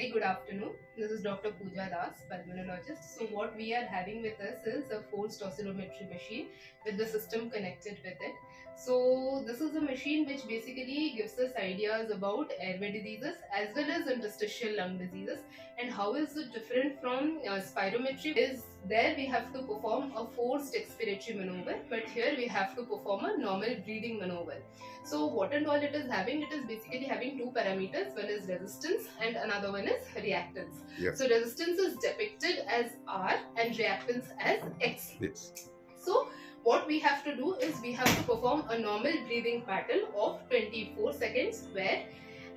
very good afternoon. This is Dr. Pooja Das, pulmonologist. So what we are having with us is a forced oscillometry machine with the system connected with it. So this is a machine which basically gives us ideas about airway diseases as well as interstitial lung diseases. And how is it different from spirometry? Is there we have to perform a forced expiratory maneuver, but here we have to perform a normal breathing maneuver. So what and all it is having? It is basically having two parameters. One is resistance and another one is reactance. Yes. So resistance is depicted as R and reactance as X. Yes. So what we have to do is we have to perform a normal breathing pattern of 24 seconds where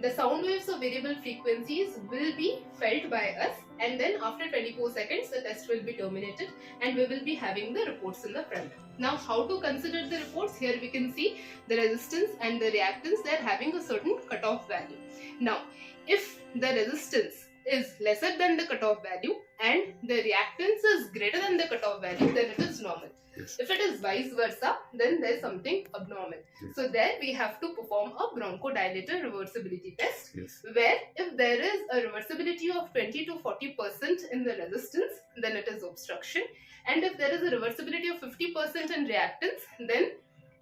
the sound waves of variable frequencies will be felt by us, and then after 24 seconds the test will be terminated and we will be having the reports in the front. Now how to consider the reports? Here we can see the resistance and the reactance, they are having a certain cutoff value. Now if the resistance is lesser than the cutoff value and the reactance is greater than the cutoff value, then it is normal. Yes. If it is vice versa, then there is something abnormal. Yes. So there we have to perform a bronchodilator reversibility test, Yes. where if there is a reversibility of 20 to 40% in the resistance, then it is obstruction, and if there is a reversibility of 50% in reactance, then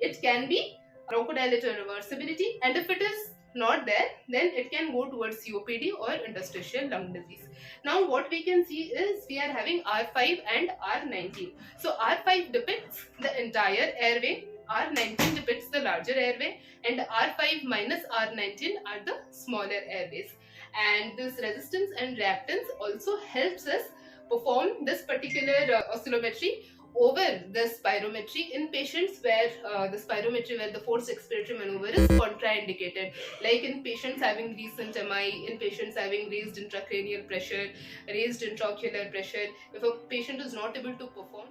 it can be bronchodilator reversibility, and if it is not there, then it can go towards COPD or interstitial lung disease. Now what we can see is we are having R5 and R19. So R5 depicts the entire airway, R19 depicts the larger airway, and R5 minus R19 are the smaller airways. And this resistance and reactance also helps us perform this particular oscillometry over the spirometry in patients where the forced expiratory maneuver is contraindicated, like in patients having recent MI, in patients having raised intracranial pressure, raised intraocular pressure. If a patient is not able to perform